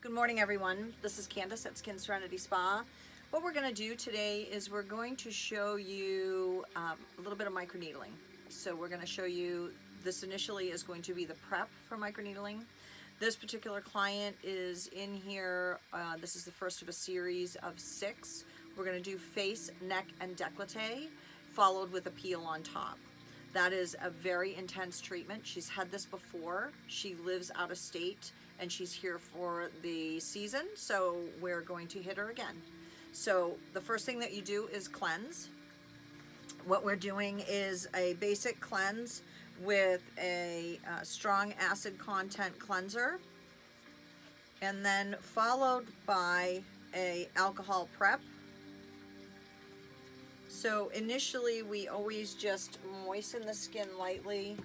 Good morning, everyone. This is Candace at Serenity Spa. What we're going to do today is we're going to show you a little bit of microneedling. So we're going to show you, this initially is going to be the prep for microneedling. This particular client is in here, this is the first of a series of 6. We're going to do face, neck, and décolleté, followed with a peel on top. That is a very intense treatment. She's had this before. She lives out of state and she's here for the season, so we're going to hit her again. So the first thing that you do is cleanse. What we're doing is a basic cleanse with a strong acid content cleanser, and then followed by a alcohol prep. So initially we always just moisten the skin lightly,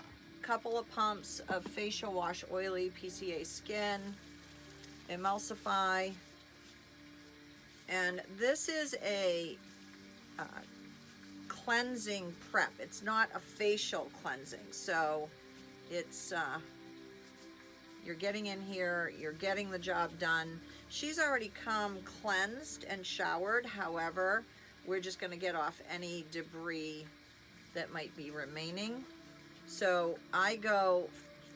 couple of pumps of facial wash oily PCAskin, emulsify, and this is a cleansing prep. It's not a facial cleansing, so it's you're getting in here, you're getting the job done. She's already come cleansed and showered. However, we're just going to get off any debris that might be remaining. So I go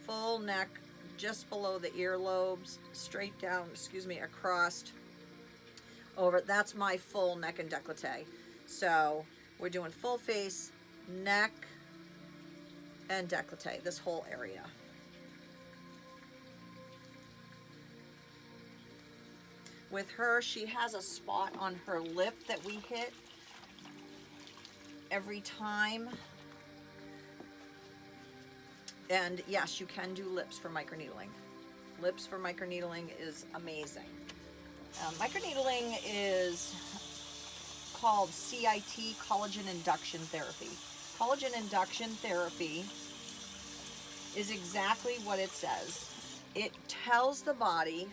full neck just below the earlobes, straight down, across over. That's my full neck and décolleté. So we're doing full face, neck, and décolleté, this whole area. With her, she has a spot on her lip that we hit every time. And yes, you can do lips for microneedling. Lips for microneedling is amazing. Microneedling is called CIT, collagen induction therapy. Collagen induction therapy is exactly what it says. It tells the body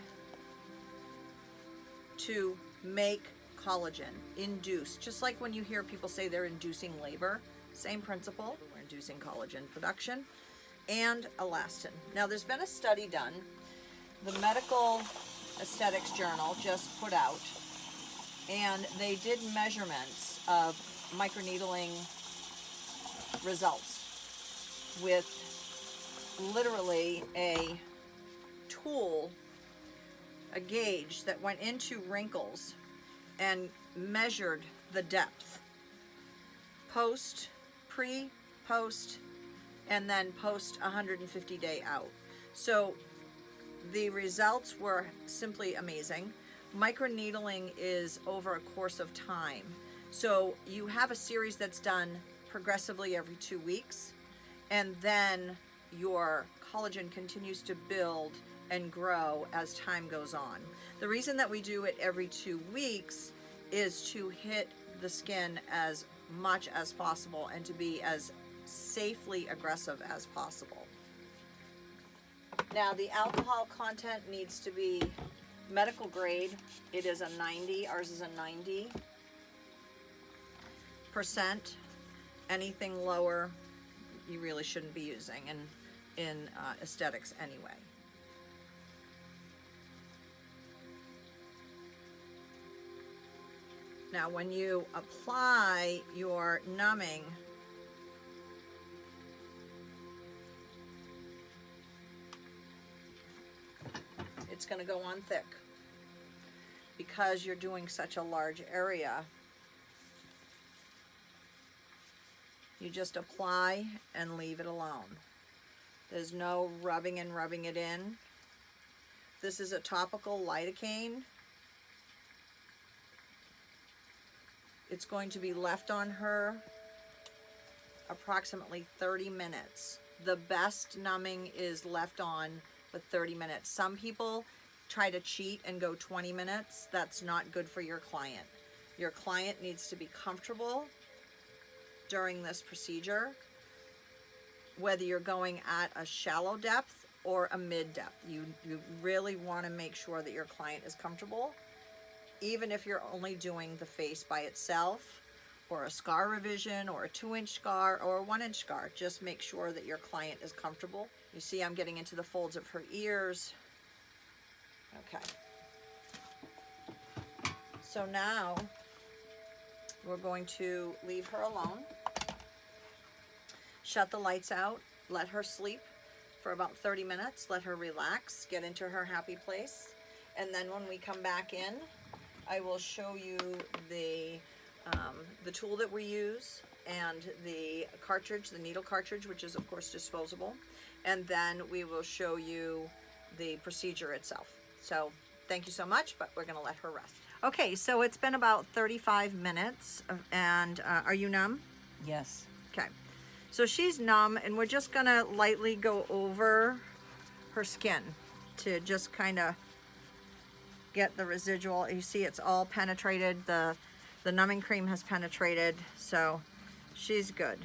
to make collagen, induce, just like when you hear people say they're inducing labor, same principle. We're inducing collagen production and elastin. Now there's been a study done, the Medical Aesthetics Journal just put out, and they did measurements of microneedling results with literally a tool, a gauge that went into wrinkles and measured the depth. Post, pre, post, and then post 150 day out. So the results were simply amazing. Microneedling is over a course of time. So you have a series that's done progressively every 2 weeks, and then your collagen continues to build and grow as time goes on. The reason that we do it every 2 weeks is to hit the skin as much as possible and to be as safely aggressive as possible. Now the alcohol content needs to be medical grade. It is a 90, ours is a 90%. Anything lower you really shouldn't be using in aesthetics anyway. Now when you apply your numbing, it's going to go on thick because you're doing such a large area. You just apply and leave it alone. There's no rubbing and rubbing it in. This is a topical lidocaine. It's going to be left on her approximately 30 minutes. The best numbing is left on for 30 minutes. Some people try to cheat and go 20 minutes. That's not good for your client. Your client needs to be comfortable during this procedure, whether you're going at a shallow depth or a mid depth. You really want to make sure that your client is comfortable. Even if you're only doing the face by itself, or a scar revision, or a 2-inch scar, or a 1-inch scar, just make sure that your client is comfortable. You see I'm getting into the folds of her ears. Okay. So now we're going to leave her alone, shut the lights out, let her sleep for about 30 minutes, let her relax, get into her happy place. And then when we come back in, I will show you the tool that we use and the cartridge, the needle cartridge, which is of course disposable. And then we will show you the procedure itself. So thank you so much, but we're gonna let her rest. Okay, so it's been about 35 minutes, and are you numb? Yes. Okay, so she's numb, and we're just gonna lightly go over her skin to just kind of get the residual. You see it's all penetrated, the numbing cream has penetrated, so she's good.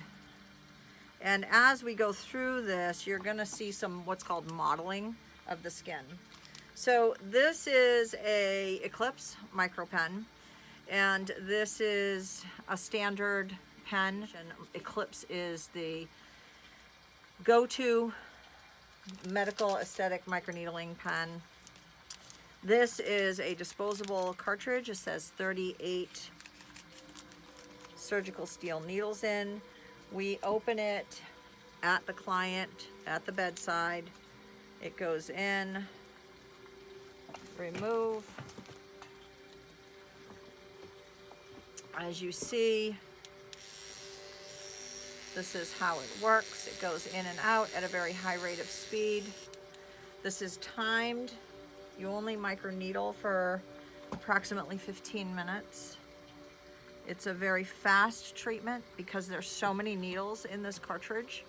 And as we go through this, you're gonna see some what's called modeling of the skin. So this is a Eclipse micro pen, and this is a standard pen. And Eclipse is the go-to medical aesthetic microneedling pen. This is a disposable cartridge. It says 38 surgical steel needles in. We open it at the client, at the bedside. It goes in, remove. As you see, this is how it works. It goes in and out at a very high rate of speed. This is timed. You only microneedle for approximately 15 minutes. It's a very fast treatment because there's so many needles in this cartridge.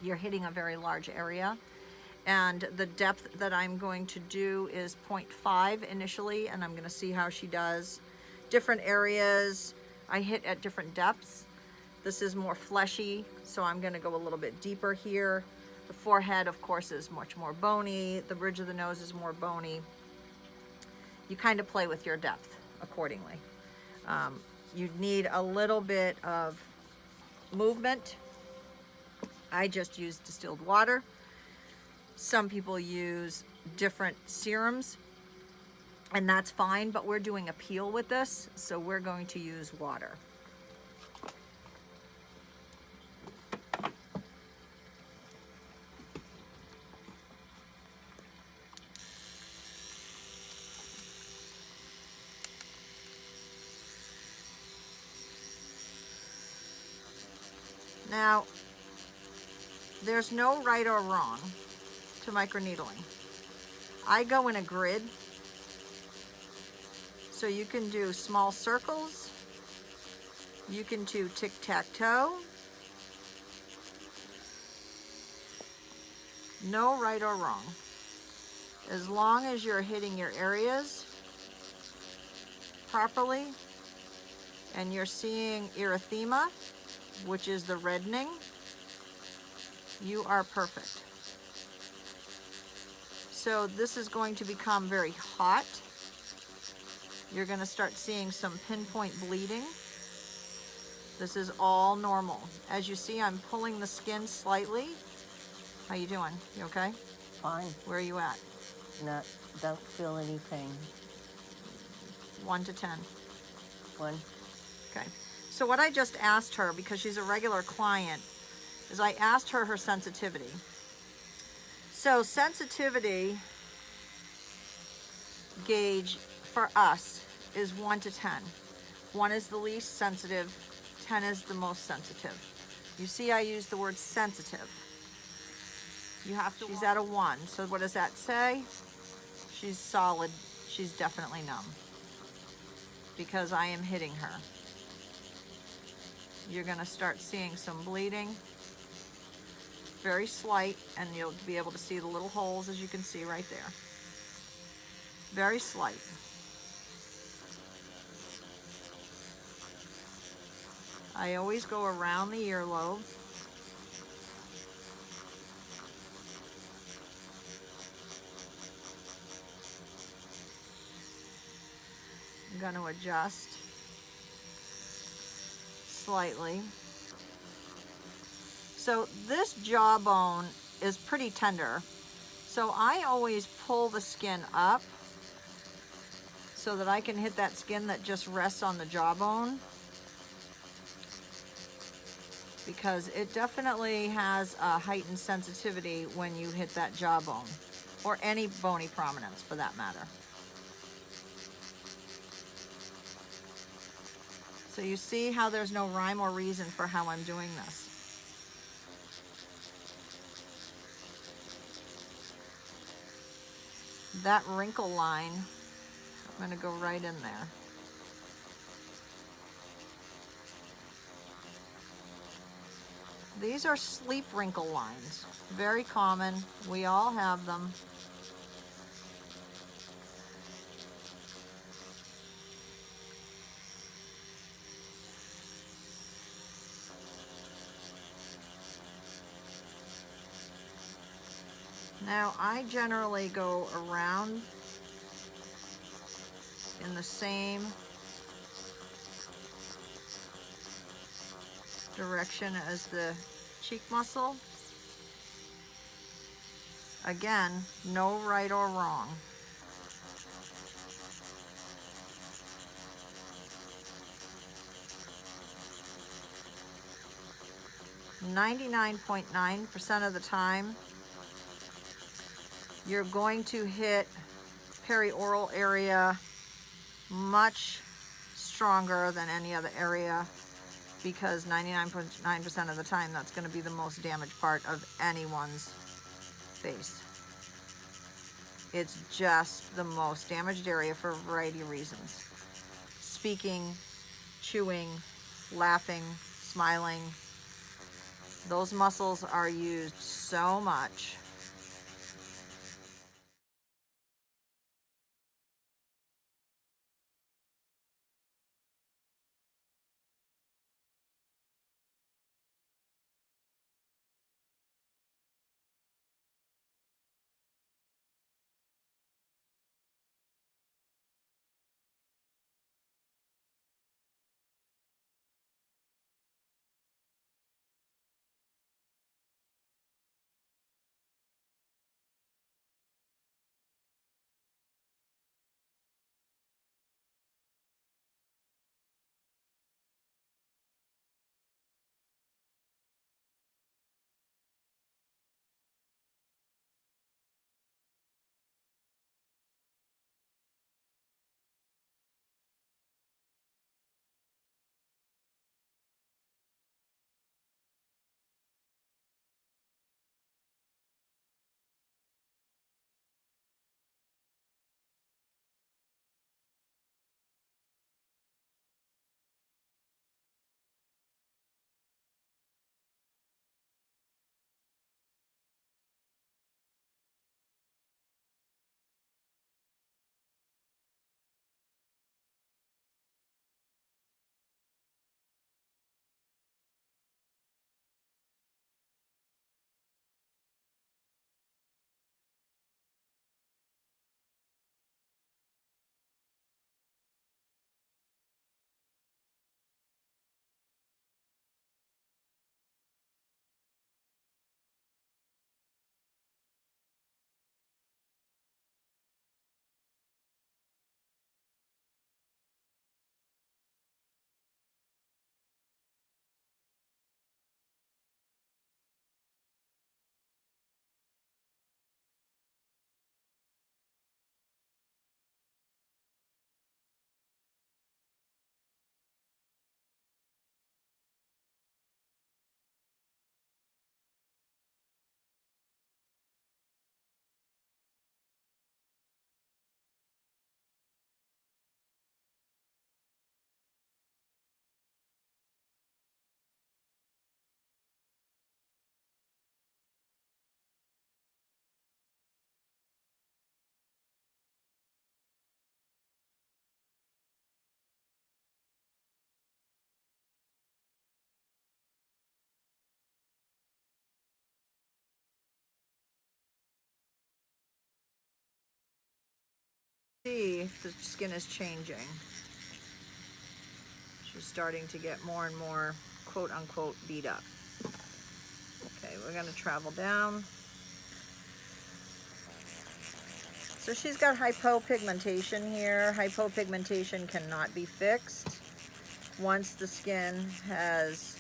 You're hitting a very large area. And the depth that I'm going to do is 0.5 initially, and I'm gonna see how she does. Different areas I hit at different depths. This is more fleshy, so I'm gonna go a little bit deeper here. The forehead, of course, is much more bony. The bridge of the nose is more bony. You kind of play with your depth accordingly. You need a little bit of movement. I just use distilled water. Some people use different serums, and that's fine, but we're doing a peel with this, so we're going to use water. Now, there's no right or wrong to microneedling. I go in a grid, so you can do small circles, you can do tic-tac-toe. No right or wrong. As long as you're hitting your areas properly and you're seeing erythema, which is the reddening, you are perfect. So this is going to become very hot. You're going to start seeing some pinpoint bleeding. This is all normal. As you see, I'm pulling the skin slightly. How you doing? You okay? Fine. Where are you at? Don't feel any pain. 1 to 10. 1. Okay. So what I just asked her, because she's a regular client, is I asked her sensitivity. So sensitivity gauge for us is 1 to 10. 1 is the least sensitive, 10 is the most sensitive. You see I use the word sensitive. You have to. She's at a 1. So what does that say? She's solid. She's definitely numb because I am hitting her. You're going to start seeing some bleeding, very slight, and you'll be able to see the little holes, as you can see right there. Very slight. I always go around the earlobe. I'm going to adjust slightly. So this jawbone is pretty tender, so I always pull the skin up so that I can hit that skin that just rests on the jawbone, because it definitely has a heightened sensitivity when you hit that jawbone, or any bony prominence for that matter. So you see how there's no rhyme or reason for how I'm doing this. That wrinkle line, I'm going to go right in there. These are sleep wrinkle lines. Very common. We all have them. Now, I generally go around in the same direction as the cheek muscle. Again, no right or wrong. .9% of the time, you're going to hit perioral area much stronger than any other area, because 99.9% of the time that's going to be the most damaged part of anyone's face. It's just the most damaged area for a variety of reasons. Speaking, chewing, laughing, smiling. Those muscles are used so much. See if the skin is changing. She's starting to get more and more quote unquote beat up. Okay, we're going to travel down. So she's got hypopigmentation here. Hypopigmentation cannot be fixed. Once the skin has,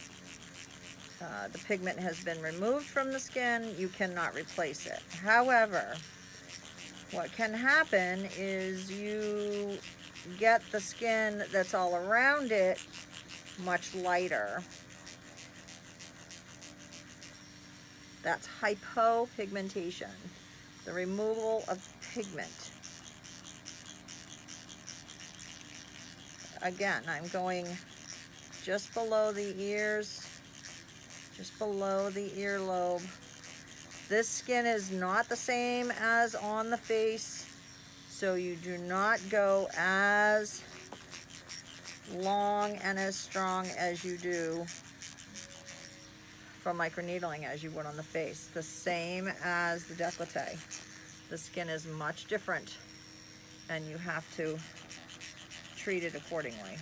the pigment has been removed from the skin, you cannot replace it. However, what can happen is you get the skin that's all around it much lighter. That's hypopigmentation, the removal of pigment. Again, I'm going just below the ears, just below the earlobe. This skin is not the same as on the face, so you do not go as long and as strong as you do from microneedling as you would on the face. The same as the décolleté. The skin is much different, and you have to treat it accordingly.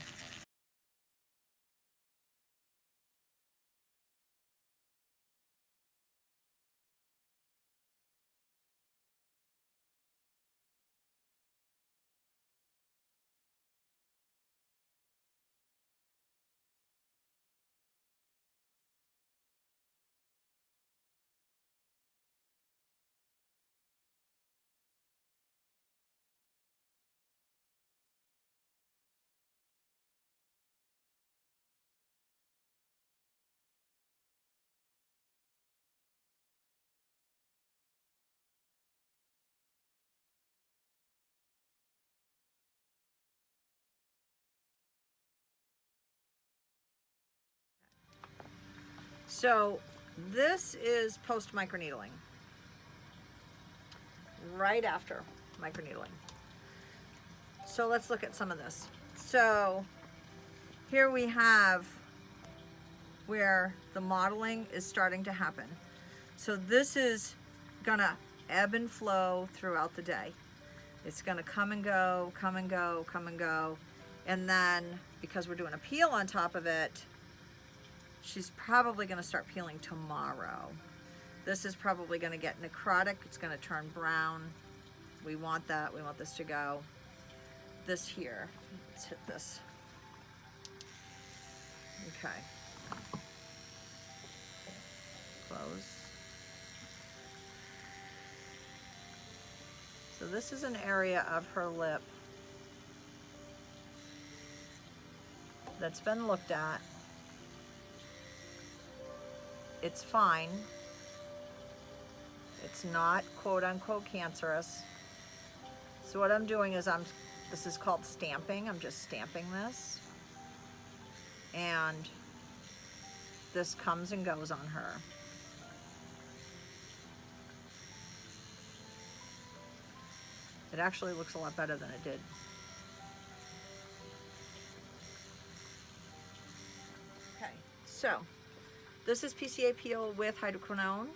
So this is post microneedling, right after microneedling. So let's look at some of this. So here we have where the modeling is starting to happen. So this is gonna ebb and flow throughout the day. It's gonna come and go, come and go, come and go. And then because we're doing a peel on top of it, she's probably gonna start peeling tomorrow. This is probably gonna get necrotic. It's gonna turn brown. We want that, we want this to go. This here, let's hit this. Okay. Close. So this is an area of her lip that's been looked at. It's fine. It's not quote unquote cancerous. So what I'm doing is this is called stamping. I'm just stamping this. And this comes and goes on her. It actually looks a lot better than it did. Okay, so this is PCA peel with hydroquinone.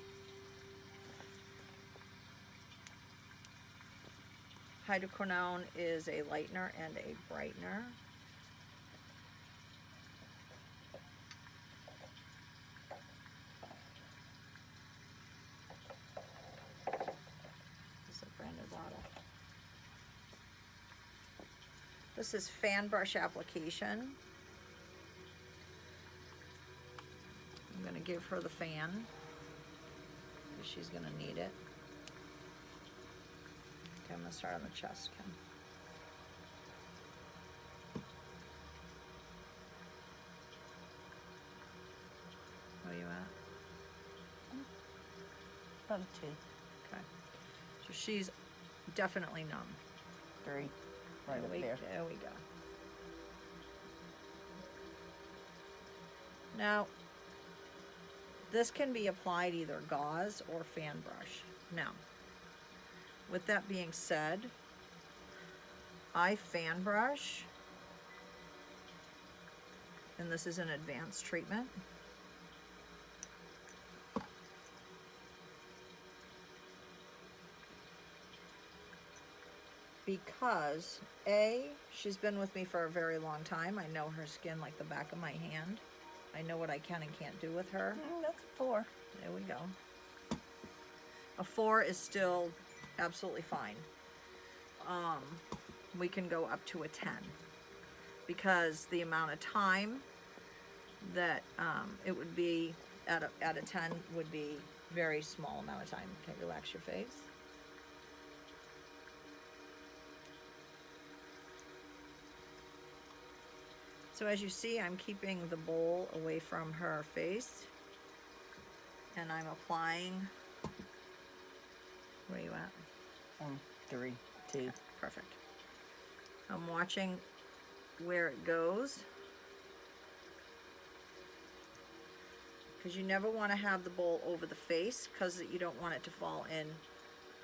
Hydroquinone is a lightener and a brightener. This is a brand new bottle. This is fan brush application. I'm going to give her the fan because she's going to need it. Okay, I'm going to start on the chest, Kim. Where are you at? About a 2. Okay. So she's definitely numb. 3. Right up there. There we go. Now, this can be applied either gauze or fan brush. Now, with that being said, I fan brush, and this is an advanced treatment. Because A, she's been with me for a very long time. I know her skin like the back of my hand. I know what I can and can't do with her. That's a 4. There we go. A 4 is still absolutely fine. we can go up to a 10 because the amount of time that it would be at a 10 would be very small amount of time. Okay, relax your face. So as you see, I'm keeping the bowl away from her face, and I'm applying. Where are you at? 3, 2. Perfect. I'm watching where it goes, because you never want to have the bowl over the face because you don't want it to fall in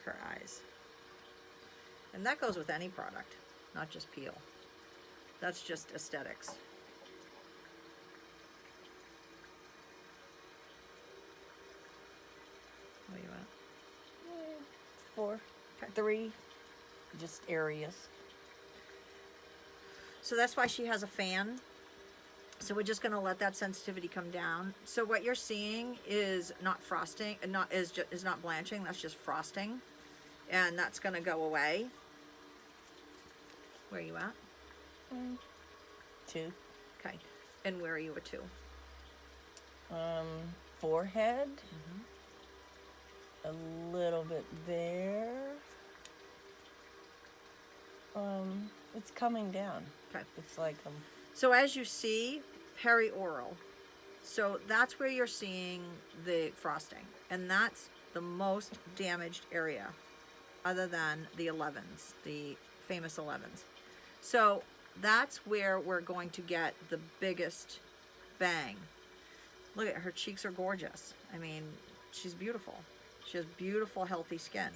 her eyes. And that goes with any product, not just peel. That's just aesthetics. Where you at? 4, Okay. 3, just areas. So that's why she has a fan. So we're just going to let that sensitivity come down. So what you're seeing is not frosting, and is not blanching. That's just frosting, and that's going to go away. Where are you at? 2. Okay. And where are you at 2? Forehead. A little bit there. It's coming down. Okay. It's like So as you see, perioral. So that's where you're seeing the frosting, and that's the most damaged area, other than the 11s, the famous 11s. So that's where we're going to get the biggest bang. Look at her cheeks are gorgeous. I mean, she's beautiful. She has beautiful, healthy skin.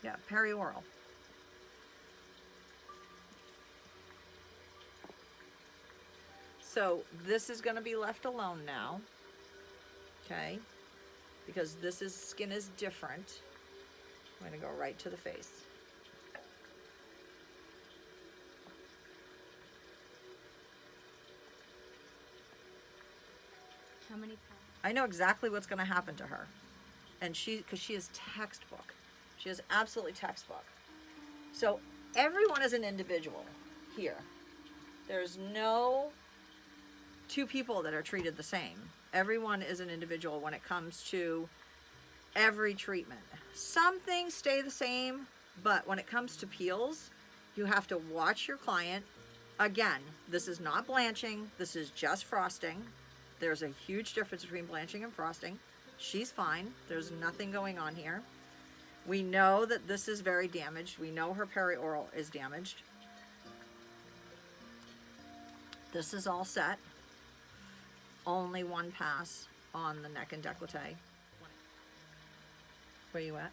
Yeah, perioral. So this is going to be left alone now, okay? Because skin is different. I'm going to go right to the face. How many pounds? I know exactly what's going to happen to her, and because she is textbook. She is absolutely textbook. So everyone is an individual here. There's no two people that are treated the same. Everyone is an individual when it comes to every treatment. Some things stay the same, but when it comes to peels, you have to watch your client. Again, this is not blanching. This is just frosting. There's a huge difference between blanching and frosting. She's fine. There's nothing going on here. We know that this is very damaged. We know her perioral is damaged. This is all set. Only one pass on the neck and décolleté. Where you at?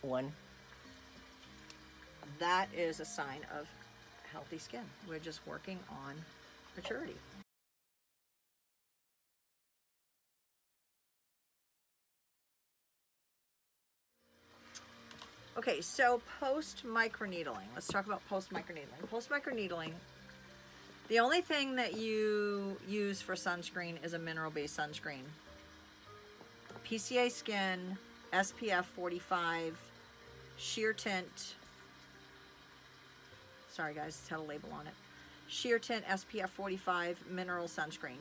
1. That is a sign of healthy skin. We're just working on maturity. Okay, so post microneedling. Let's talk about post microneedling. Post microneedling, the only thing that you use for sunscreen is a mineral-based sunscreen. PCAskin, SPF 45, sheer tint. Sorry guys, it's had a label on it. Sheer tint SPF 45 mineral sunscreen.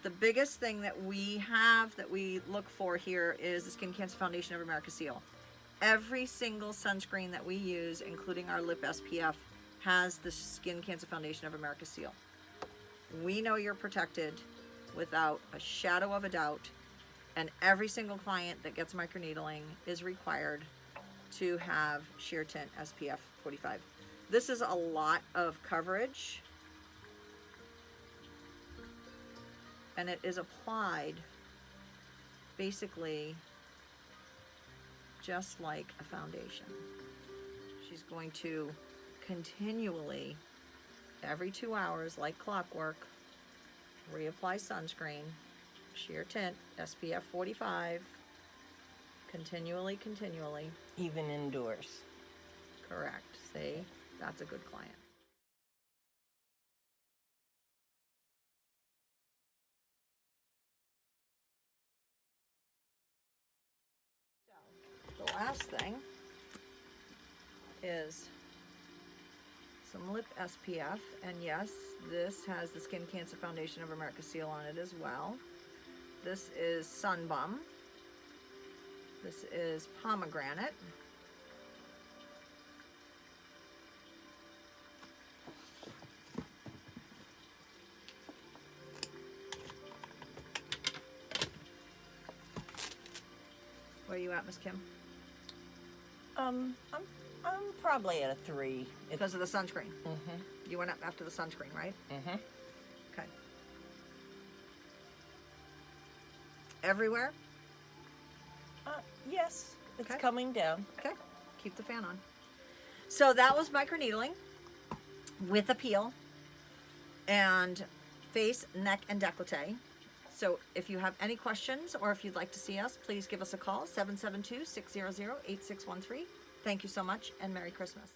The biggest thing that we have that we look for here is the Skin Cancer Foundation of America seal. Every single sunscreen that we use, including our lip SPF, has the Skin Cancer Foundation of America seal. We know you're protected without a shadow of a doubt, and every single client that gets microneedling is required to have sheer tint SPF 45. This is a lot of coverage, and it is applied basically just like a foundation. She's going to continually, every 2 hours, like clockwork, reapply sunscreen, sheer tint, SPF 45, continually. Even indoors. Correct. See, that's a good client. So, the last thing is some lip SPF, and yes, this has the Skin Cancer Foundation of America seal on it as well. This is Sun Bum. This is Pomegranate. Where are you at, Miss Kim? I'm probably at a 3. Because of the sunscreen. You went up after the sunscreen, right? Okay. Everywhere? Yes, it's Okay. coming down. Okay. Keep the fan on. So that was microneedling with a peel and face, neck, and décolleté. So if you have any questions or if you'd like to see us, please give us a call, 772-600-8613. Thank you so much, and Merry Christmas.